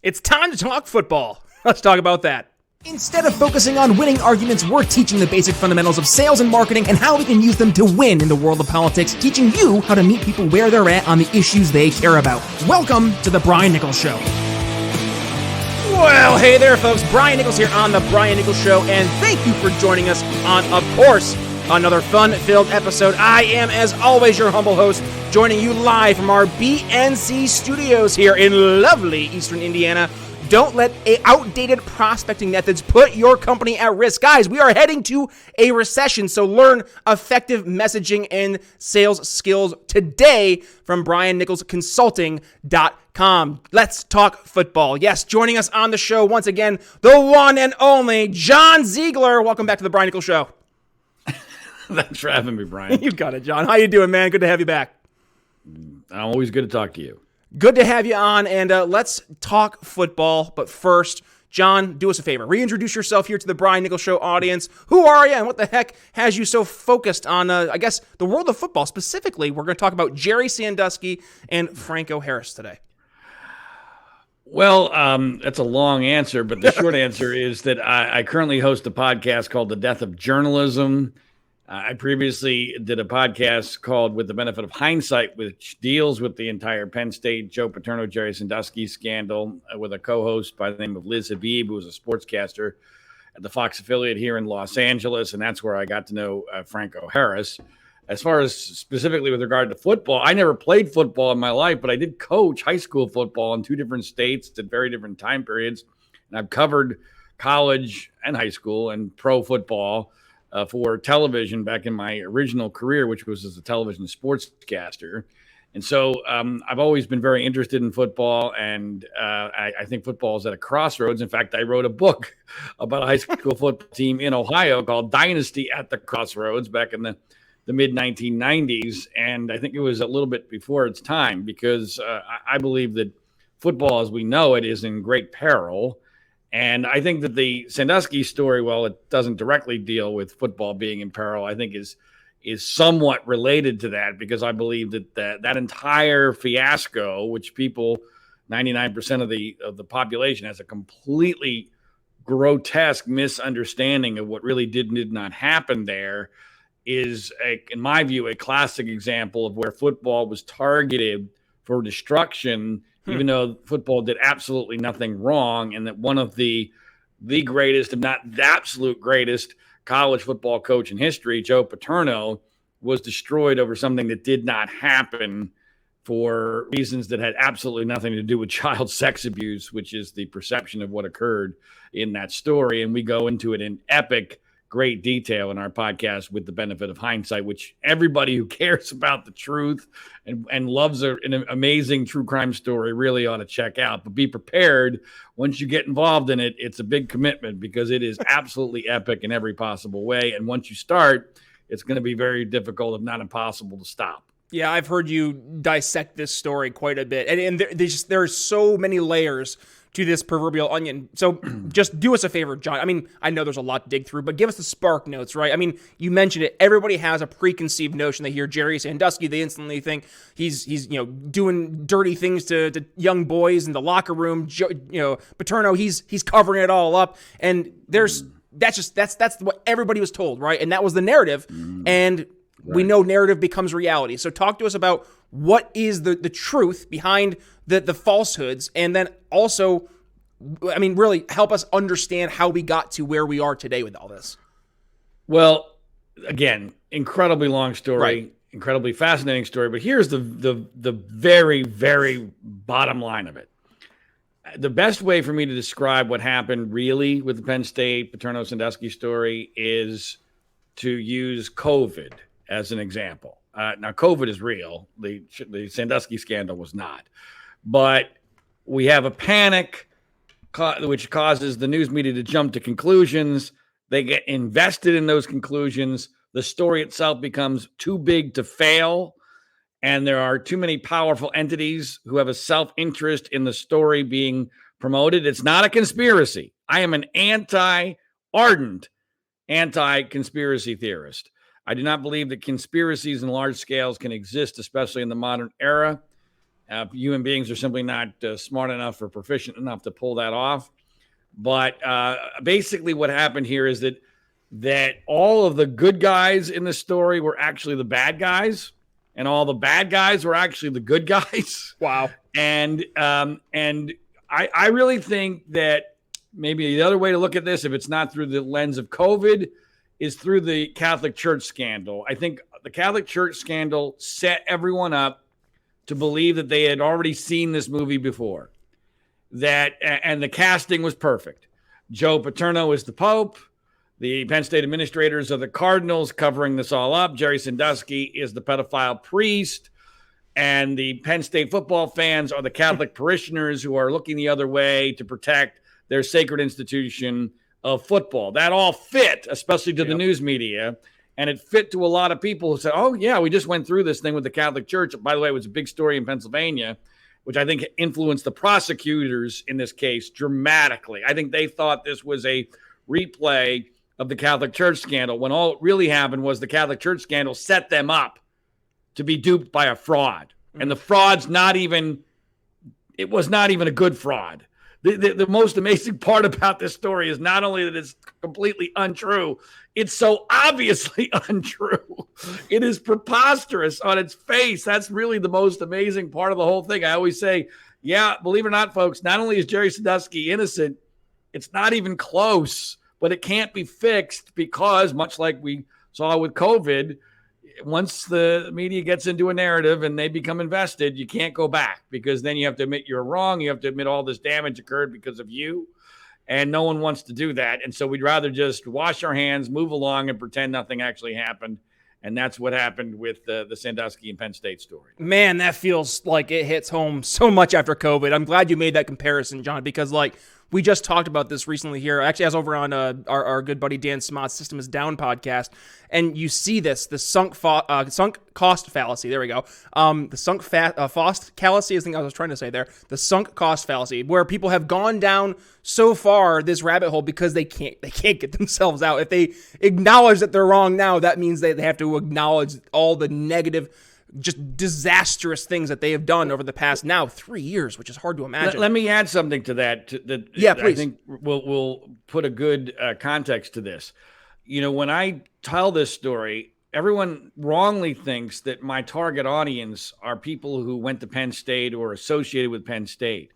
It's time to talk football. Let's talk about that. Instead of focusing on winning arguments, we're teaching the basic fundamentals of sales and marketing and how we can use them to win in the world of politics, teaching you how to meet people where they're at on the issues they care about. Welcome to the Brian Nichols Show. Well, hey there, folks. Brian Nichols here on the Brian Nichols Show, and thank you for joining us on, of course, another fun-filled episode. I am, as always, your humble host, joining you live from our BNC studios here in lovely Eastern Indiana. Don't let outdated prospecting methods put your company at risk. Guys, we are heading to a recession, so learn effective messaging and sales skills today from BrianNicholsConsulting.com. Let's talk football. Yes, joining us on the show once again, the one and only John Ziegler. Welcome back to the Brian Nichols Show. Thanks for having me, Brian. You got it, John. How you doing, man? Good to have you back. I'm always good to talk to you. Good to have you on, and let's talk football. But first, John, do us a favor. Reintroduce yourself here to the Brian Nichols Show audience. Who are you, and what the heck has you so focused on, I guess, the world of football? Specifically, we're going to talk about Jerry Sandusky and Franco Harris today. Well, that's a long answer, but the short answer is that I currently host a podcast called The Death of Journalism. I previously did a podcast called With the Benefit of Hindsight, which deals with the entire Penn State Joe Paterno, Jerry Sandusky scandal with a co-host by the name of Liz Habib, who was a sportscaster at the Fox affiliate here in Los Angeles, and that's where I got to know Franco Harris. As far as specifically with regard to football, I never played football in my life, but I did coach high school football in two different states at very different time periods, and I've covered college and high school and pro football for television back in my original career, which was as a television sportscaster. And so I've always been very interested in football, and I think football is at a crossroads. In fact, I wrote a book about a high school football team in Ohio called Dynasty at the Crossroads back in the mid-1990s, and I think it was a little bit before its time because I believe that football as we know it is in great peril. And I think that the Sandusky story, while it doesn't directly deal with football being in peril, I think is somewhat related to that because I believe that entire fiasco, which people, 99% of the population, has a completely grotesque misunderstanding of what really did not happen there, is, in my view, a classic example of where football was targeted for destruction, even though football did absolutely nothing wrong, and that one of the greatest, if not the absolute greatest, college football coach in history, Joe Paterno, was destroyed over something that did not happen for reasons that had absolutely nothing to do with child sex abuse, which is the perception of what occurred in that story. And we go into it in epic, great detail in our podcast With the Benefit of Hindsight, which everybody who cares about the truth and loves an amazing true crime story really ought to check out. But be prepared. Once you get involved in it, it's a big commitment because it is absolutely epic in every possible way. And once you start, it's going to be very difficult, if not impossible, to stop. Yeah, I've heard you dissect this story quite a bit. And there are so many layers to this proverbial onion. So just do us a favor, John. I mean, I know there's a lot to dig through, but give us the spark notes, right? I mean, you mentioned it. Everybody has a preconceived notion. They hear Jerry Sandusky, they instantly think he's doing dirty things to young boys in the locker room. Paterno, he's covering it all up. And that's what everybody was told, right? And that was the narrative. And we know narrative becomes reality. So talk to us about what is the truth behind the falsehoods, and then also, I mean, really help us understand how we got to where we are today with all this. Well, again, incredibly long story, right. Incredibly fascinating story, but here's the very, very bottom line of it. The best way for me to describe what happened really with the Penn State Paterno Sandusky story is to use COVID as an example. Now, COVID is real. The Sandusky scandal was not. But we have a panic which causes the news media to jump to conclusions. They get invested in those conclusions. The story itself becomes too big to fail. And there are too many powerful entities who have a self-interest in the story being promoted. It's not a conspiracy. I am an ardent anti-conspiracy theorist. I do not believe that conspiracies in large scales can exist, especially in the modern era. Human beings are simply not smart enough or proficient enough to pull that off. But basically what happened here is that all of the good guys in the story were actually the bad guys, and all the bad guys were actually the good guys. Wow. And I really think that maybe the other way to look at this, if it's not through the lens of COVID, is through the Catholic Church scandal. I think the Catholic Church scandal set everyone up to believe that they had already seen this movie before. And the casting was perfect. Joe Paterno is the Pope. The Penn State administrators are the Cardinals covering this all up. Jerry Sandusky is the pedophile priest. And the Penn State football fans are the Catholic parishioners who are looking the other way to protect their sacred institution of football. That all fit, especially to the news media. And it fit to a lot of people who said, oh, yeah, we just went through this thing with the Catholic Church. By the way, it was a big story in Pennsylvania, which I think influenced the prosecutors in this case dramatically. I think they thought this was a replay of the Catholic Church scandal, when all it really happened was the Catholic Church scandal set them up to be duped by a fraud. And the fraud's it was not even a good fraud. The most amazing part about this story is not only that it's completely untrue, it's so obviously untrue. It is preposterous on its face. That's really the most amazing part of the whole thing. I always say, yeah, believe it or not, folks, not only is Jerry Sandusky innocent, it's not even close, but it can't be fixed because, much like we saw with COVID, once the media gets into a narrative and they become invested, you can't go back, because then you have to admit you're wrong. You have to admit all this damage occurred because of you. And no one wants to do that. And so we'd rather just wash our hands, move along, and pretend nothing actually happened. And that's what happened with the Sandusky and Penn State story. Man, that feels like it hits home so much after COVID. I'm glad you made that comparison, John, because we just talked about this recently here. Actually, I was over on our good buddy Dan Smott's System is Down podcast, and you see the sunk cost fallacy. There we go. The sunk cost fallacy is the thing I was trying to say there. The sunk cost fallacy, where people have gone down so far this rabbit hole because they can't get themselves out. If they acknowledge that they're wrong now, that means they have to acknowledge all the negative, just disastrous things that they have done over the past now 3 years, which is hard to imagine. Let me add something to that. Yeah, please. I think we'll put a good context to this. You know, when I tell this story, everyone wrongly thinks that my target audience are people who went to Penn State or associated with Penn State.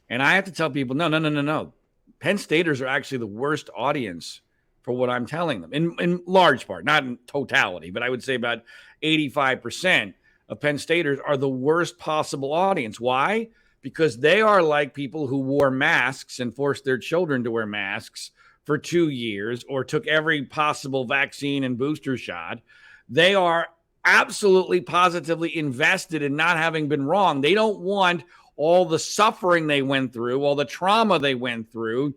And I have to tell people, no. Penn Staters are actually the worst audience for what I'm telling them, in large part, not in totality, but I would say about 85% of Penn Staters are the worst possible audience. Why? Because they are like people who wore masks and forced their children to wear masks for 2 years, or took every possible vaccine and booster shot. They are absolutely positively invested in not having been wrong. They don't want all the suffering they went through, all the trauma they went through,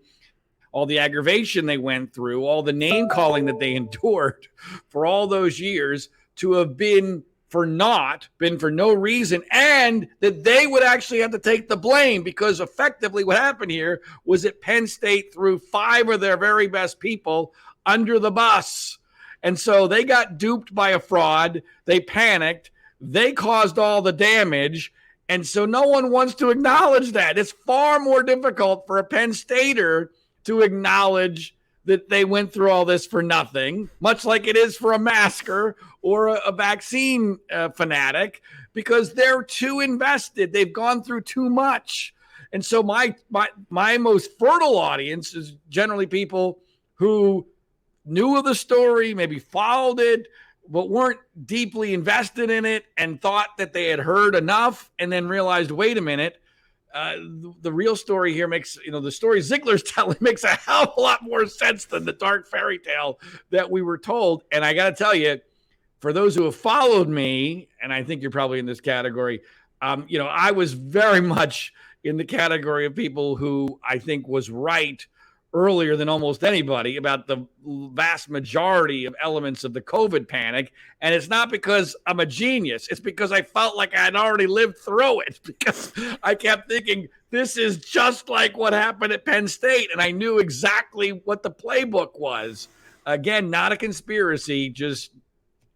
all the aggravation they went through, all the name calling that they endured for all those years to have been for no reason, and that they would actually have to take the blame, because effectively what happened here was that Penn State threw 5 of their very best people under the bus. And so they got duped by a fraud. They panicked. They caused all the damage. And so no one wants to acknowledge that. It's far more difficult for a Penn Stater to acknowledge that they went through all this for nothing, much like it is for a masker or a vaccine fanatic, because they're too invested. They've gone through too much. And so my most fertile audience is generally people who knew of the story, maybe followed it, but weren't deeply invested in it, and thought that they had heard enough, and then realized, wait a minute, the real story here makes, the story Ziegler's telling makes a hell of a lot more sense than the dark fairy tale that we were told. And I got to tell you, for those who have followed me, and I think you're probably in this category, I was very much in the category of people who I think was right earlier than almost anybody about the vast majority of elements of the COVID panic. And it's not because I'm a genius. It's because I felt like I had already lived through it, because I kept thinking this is just like what happened at Penn State. And I knew exactly what the playbook was. Again, not a conspiracy, just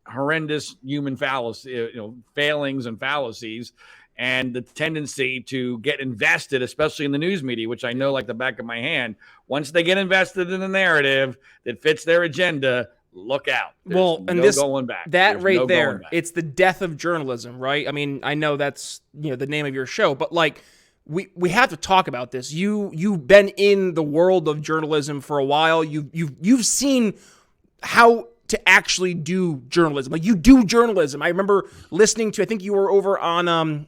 horrendous human fallacy, failings and fallacies. and the tendency to get invested, especially in the news media, which I know like the back of my hand. Once they get invested in a narrative that fits their agenda, look out. There's going back. That right there, it's the death of journalism, right? I mean, I know that's the name of your show, but like we have to talk about this. You've been in the world of journalism for a while. You've seen how to actually do journalism. Like, you do journalism. I remember listening to, I think you were over on,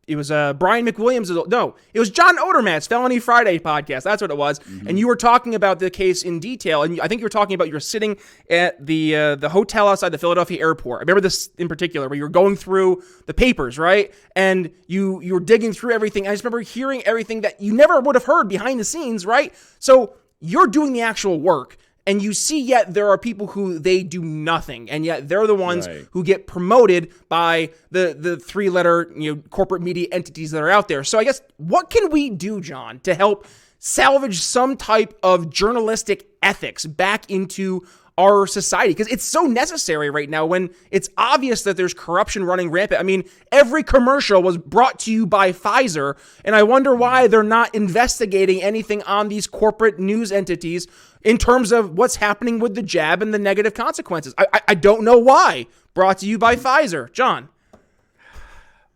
it was Brian McWilliams. No, it was John Odermatt's Felony Friday podcast. That's what it was. Mm-hmm. And you were talking about the case in detail. And I think you were talking about, you were sitting at the hotel outside the Philadelphia airport. I remember this in particular, where you were going through the papers, right? And you were digging through everything. I just remember hearing everything that you never would have heard behind the scenes, right? So you're doing the actual work. And you see, yet there are people who they do nothing, and yet they're the ones who get promoted by the three-letter corporate media entities that are out there. So I guess, what can we do, John, to help salvage some type of journalistic ethics back into our society? Because it's so necessary right now when it's obvious that there's corruption running rampant. I mean, every commercial was brought to you by Pfizer, and I wonder why they're not investigating anything on these corporate news entities in terms of what's happening with the jab and the negative consequences. I don't know why. Brought to you by Pfizer. John.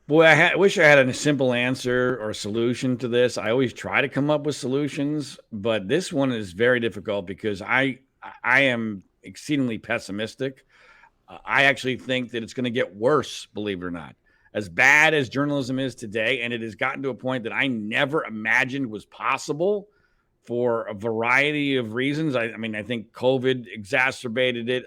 Boy, I wish I had a simple answer or solution to this. I always try to come up with solutions, but this one is very difficult because I am exceedingly pessimistic. I actually think that it's going to get worse, believe it or not. As bad as journalism is today, and it has gotten to a point that I never imagined was possible for a variety of reasons. I mean, I think COVID exacerbated it.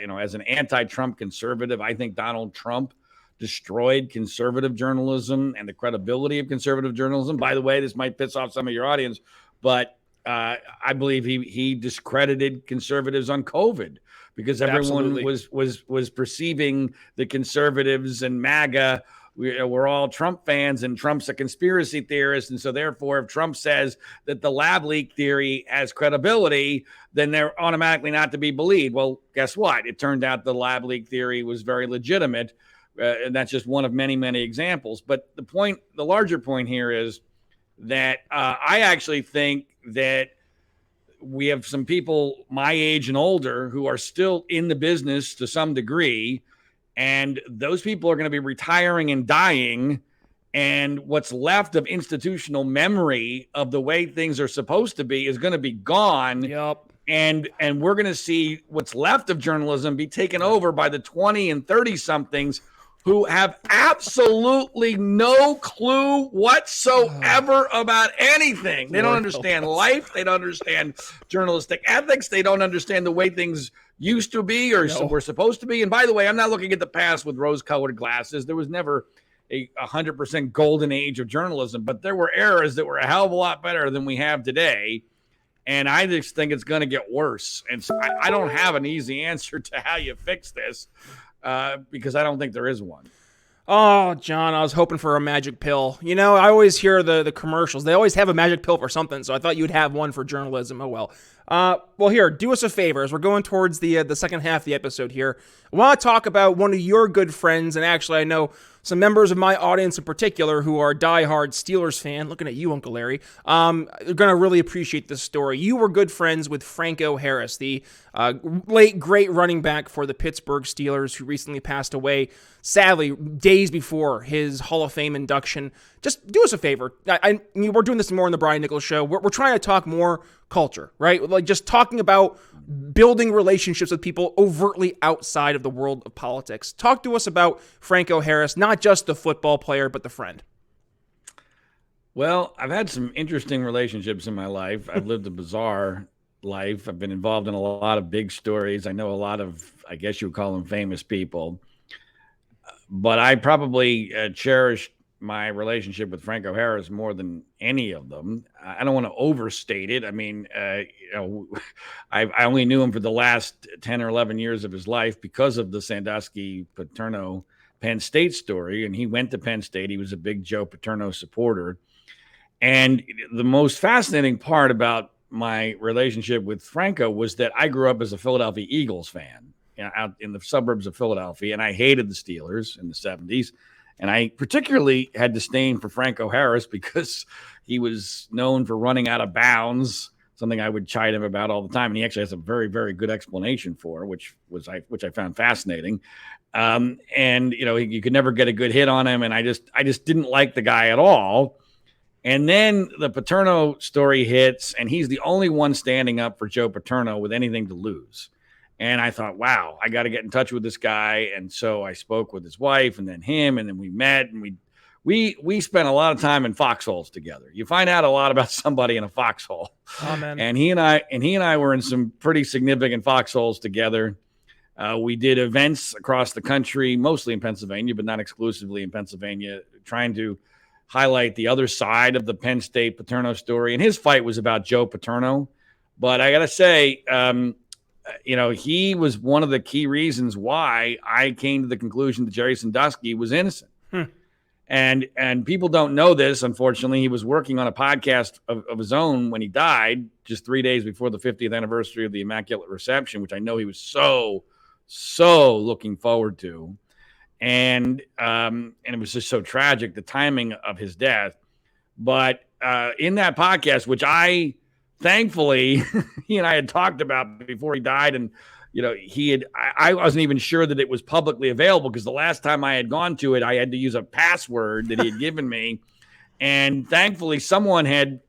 As an anti-Trump conservative, I think Donald Trump destroyed conservative journalism and the credibility of conservative journalism. By the way, this might piss off some of your audience, but I believe he discredited conservatives on COVID because everyone was perceiving the conservatives and MAGA. We're all Trump fans, and Trump's a conspiracy theorist. And so therefore, if Trump says that the lab leak theory has credibility, then they're automatically not to be believed. Well, guess what? It turned out the lab leak theory was very legitimate. And that's just one of many, many examples. But the larger point here is that I actually think that we have some people my age and older who are still in the business to some degree, and those people are going to be retiring and dying, and what's left of institutional memory of the way things are supposed to be is going to be gone. Yep. And we're going to see what's left of journalism be taken over by the 20 and 30 somethings who have absolutely no clue whatsoever about anything. They don't understand life. They don't understand journalistic ethics. They don't understand the way things used to be or were supposed to be. And by the way, I'm not looking at the past with rose-colored glasses. There was never a 100% golden age of journalism, but there were eras that were a hell of a lot better than we have today. And I just think it's going to get worse. And so I don't have an easy answer to how you fix this. Because I don't think there is one. Oh, John, I was hoping for a magic pill. I always hear the commercials. They always have a magic pill for something, so I thought you'd have one for journalism. Oh, well. Well, here, do us a favor. As we're going towards the second half of the episode here, I want to talk about one of your good friends, and actually I know some members of my audience in particular who are diehard Steelers fan, looking at you, Uncle Larry, are going to really appreciate this story. You were good friends with Franco Harris, the late great running back for the Pittsburgh Steelers, who recently passed away, sadly, days before his Hall of Fame induction. Just do us a favor. We're doing this more on the Brian Nichols Show. We're trying to talk more culture, right? Like, just talking about building relationships with people overtly outside of the world of politics. Talk to us about Franco Harris, not just the football player, but the friend. Well, I've had some interesting relationships in my life. I've lived a bizarre life. I've been involved in a lot of big stories. I know a lot of, I guess you would call them famous people. But I probably cherished my relationship with Franco Harris more than any of them. I don't want to overstate it. I mean, I only knew him for the last 10 or 11 years of his life because of the Sandusky Paterno Penn State story. And he went to Penn State. He was a big Joe Paterno supporter. And the most fascinating part about my relationship with Franco was that I grew up as a Philadelphia Eagles fan, out in the suburbs of Philadelphia, and I hated the Steelers in the 70s. And I particularly had disdain for Franco Harris because he was known for running out of bounds, something I would chide him about all the time. And he actually has a very, very good explanation for, which I found fascinating. And you could never get a good hit on him. And I just didn't like the guy at all. And then the Paterno story hits, and he's the only one standing up for Joe Paterno with anything to lose. And I thought, wow, I got to get in touch with this guy. And so I spoke with his wife and then him, and then we met, and we spent a lot of time in foxholes together. You find out a lot about somebody in a foxhole. Oh, man. And he and I were in some pretty significant foxholes together. We did events across the country, mostly in Pennsylvania, but not exclusively in Pennsylvania, trying to highlight the other side of the Penn State Paterno story. And his fight was about Joe Paterno. But I got to say, he was one of the key reasons why I came to the conclusion that Jerry Sandusky was innocent. And people don't know this. Unfortunately, he was working on a podcast of his own when he died, just 3 days before the 50th anniversary of the Immaculate Reception, which I know he was so looking forward to. And it was just so tragic, the timing of his death. But in that podcast, which thankfully, he and I had talked about before he died, and I wasn't even sure that it was publicly available, because the last time I had gone to it, I had to use a password that he had given me, and thankfully, someone had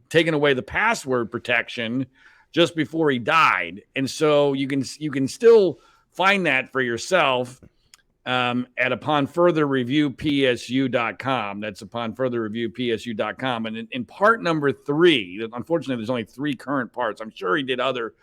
taken away the password protection just before he died, and so you can still find that for yourself at uponfurtherreviewpsu.com. That's uponfurtherreviewpsu.com. And in part number 3, unfortunately, there's only 3 current parts. I'm sure he did other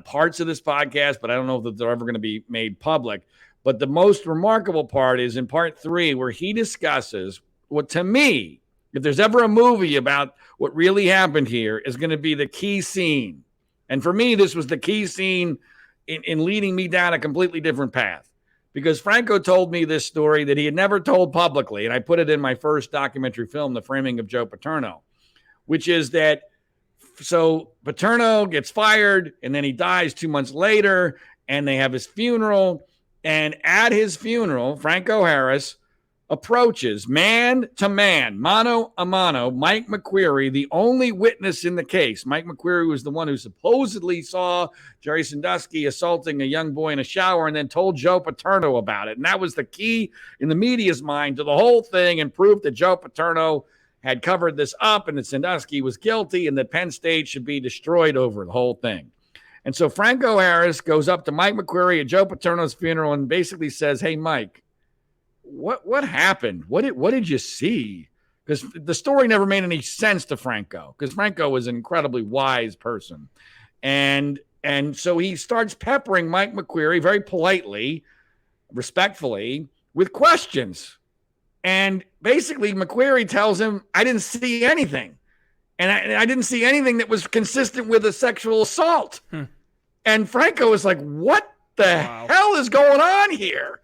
parts of this podcast, but I don't know if they're ever going to be made public. But the most remarkable part is in part 3, where he discusses what, to me, if there's ever a movie about what really happened here, is going to be the key scene. And for me, this was the key scene in leading me down a completely different path, because Franco told me this story that he had never told publicly. And I put it in my first documentary film, The Framing of Joe Paterno, which is that, so Paterno gets fired and then he dies 2 months later, and they have his funeral. And at his funeral, Franco Harris approaches man to man, mano a mano, Mike McQueary, the only witness in the case. Mike McQueary was the one who supposedly saw Jerry Sandusky assaulting a young boy in a shower and then told Joe Paterno about it. And that was the key in the media's mind to the whole thing, and proof that Joe Paterno had covered this up and that Sandusky was guilty and that Penn State should be destroyed over the whole thing. And so Franco Harris goes up to Mike McQueary at Joe Paterno's funeral and basically says, "Hey, Mike, what happened? What did you see?" Because the story never made any sense to Franco, because Franco was an incredibly wise person. And so he starts peppering Mike McQueary very politely, respectfully, with questions. And basically McQueary tells him, "I didn't see anything. And I didn't see anything that was consistent with a sexual assault." And Franco was like, "What the hell is going on here?"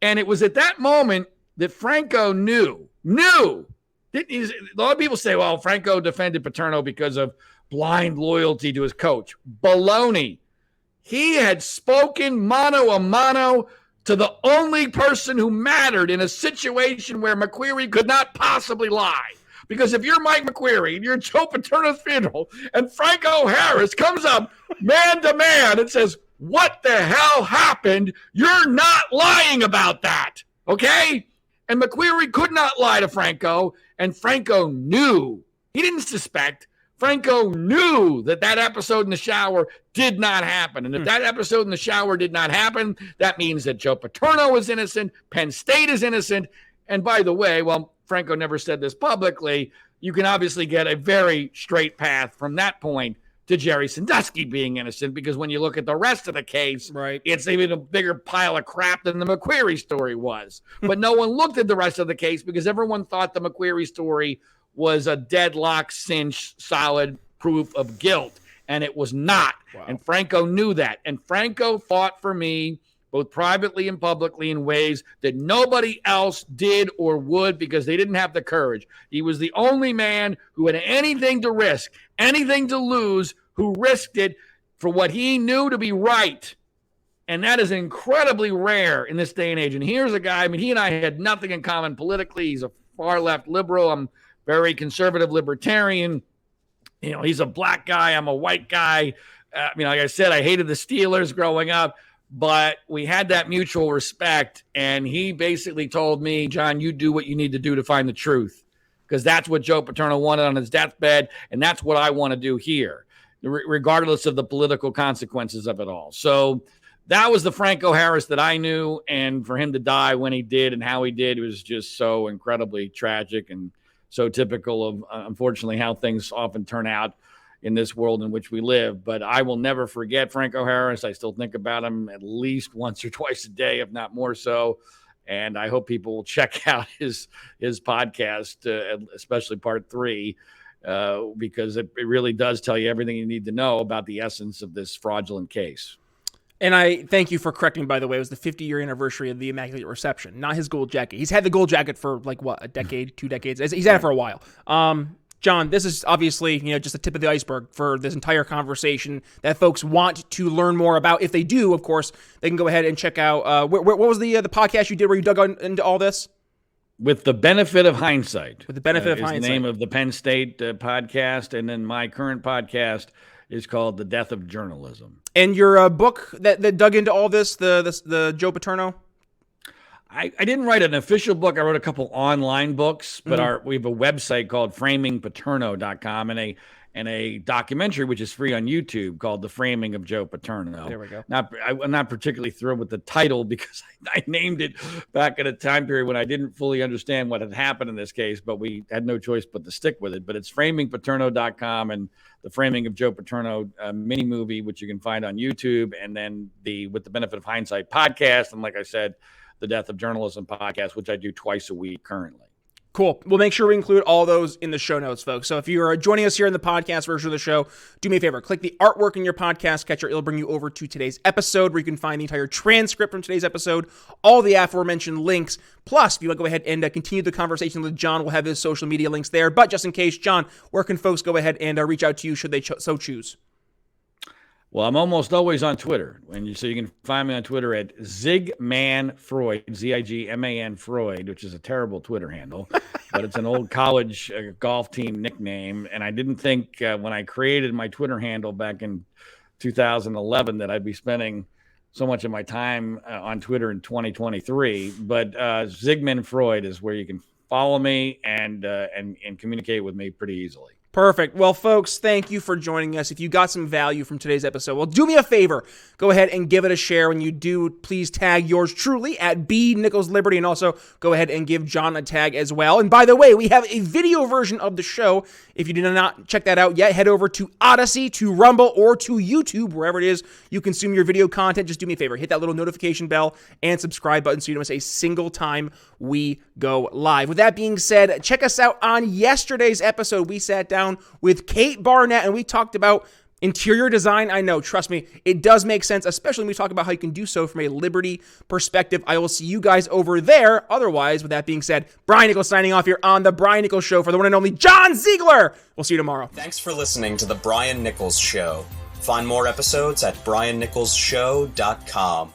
And it was at that moment that Franco knew. A lot of people say, well, Franco defended Paterno because of blind loyalty to his coach. Baloney. He had spoken mano a mano to the only person who mattered in a situation where McQueary could not possibly lie. Because if you're Mike McQueary and you're at Joe Paterno's funeral and Franco Harris comes up man to man and says, "What the hell happened? You're not lying about that." Okay? And McQueary could not lie to Franco, and Franco knew. He didn't suspect. Franco knew that episode in the shower did not happen. And if that episode in the shower did not happen, that means that Joe Paterno is innocent, Penn State is innocent. And by the way, well, Franco never said this publicly, you can obviously get a very straight path from that point to Jerry Sandusky being innocent, because when you look at the rest of the case, right, it's even a bigger pile of crap than the McQueary story was. But no one looked at the rest of the case because everyone thought the McQueary story was a deadlock, cinch, solid proof of guilt, and it was not. Wow. And Franco knew that. And Franco fought for me both privately and publicly in ways that nobody else did or would, because they didn't have the courage. He was the only man who had anything to risk, anything to lose, who risked it for what he knew to be right. And that is incredibly rare in this day and age. And here's a guy, I mean, he and I had nothing in common politically. He's a far left liberal. I'm very conservative libertarian. You know, he's a black guy. I'm a white guy. Like I said, I hated the Steelers growing up, but we had that mutual respect. And he basically told me, John, you do what you need to do to find the truth, because that's what Joe Paterno wanted on his deathbed. And that's what I want to do here, regardless of the political consequences of it all. So that was the Franco Harris that I knew. And for him to die when he did and how he did was just so incredibly tragic and so typical of, unfortunately, how things often turn out in this world in which we live. But I will never forget Franco Harris. I still think about him at least once or twice a day, if not more so. And I hope people will check out his podcast, especially part 3, because it really does tell you everything you need to know about the essence of this fraudulent case. And I thank you for correcting, by the way. It was the 50-year anniversary of the Immaculate Reception, not his gold jacket. He's had the gold jacket for, a decade, 2 decades? He's had it for a while. John, this is obviously, just the tip of the iceberg for this entire conversation that folks want to learn more about. If they do, of course, they can go ahead and check out, what was the podcast you did where you dug into all this? With the Benefit of Hindsight. With the Benefit of Hindsight. Is the name of the Penn State podcast. And then my current podcast is called The Death of Journalism. And your book that dug into all this, the Joe Paterno? I didn't write an official book. I wrote a couple online books, but we have a website called framingpaterno.com and a documentary which is free on YouTube called The Framing of Joe Paterno. There we go. I'm not particularly thrilled with the title because I named it back at a time period when I didn't fully understand what had happened in this case, but we had no choice but to stick with it. But it's framingpaterno.com and The Framing of Joe Paterno mini movie, which you can find on YouTube, and then With the Benefit of Hindsight podcast. And like I said, the Death of Journalism podcast, which I do twice a week currently. Cool. We'll make sure we include all those in the show notes, folks. So if you're joining us here in the podcast version of the show, do me a favor. Click the artwork in your podcast catcher. It'll bring you over to today's episode where you can find the entire transcript from today's episode, all the aforementioned links. Plus, if you want to go ahead and continue the conversation with John, we'll have his social media links there. But just in case, John, where can folks go ahead and reach out to you should they so choose? Well, I'm almost always on Twitter. So you can find me on Twitter at Zigmanfreud, Zigman Freud, which is a terrible Twitter handle, but it's an old college golf team nickname. And I didn't think when I created my Twitter handle back in 2011 that I'd be spending so much of my time on Twitter in 2023. But Zigman Freud is where you can follow me and communicate with me pretty easily. Perfect. Well, folks, thank you for joining us. If you got some value from today's episode, well, do me a favor. Go ahead and give it a share. When you do, please tag yours truly at B Nichols Liberty, and also go ahead and give John a tag as well. And by the way, we have a video version of the show. If you did not check that out yet, head over to Odyssey, to Rumble, or to YouTube, wherever it is you consume your video content. Just do me a favor. Hit that little notification bell and subscribe button so you don't miss a single time we go live. With that being said, check us out on yesterday's episode. We sat down with Kate Barnett and we talked about interior design. I know, trust me, it does make sense, especially when we talk about how you can do so from a liberty perspective. I will see you guys over there. Otherwise, with that being said, Brian Nichols signing off here on The Brian Nichols Show for the one and only John Ziegler. We'll see you tomorrow. Thanks for listening to The Brian Nichols Show. Find more episodes at briannicholsshow.com.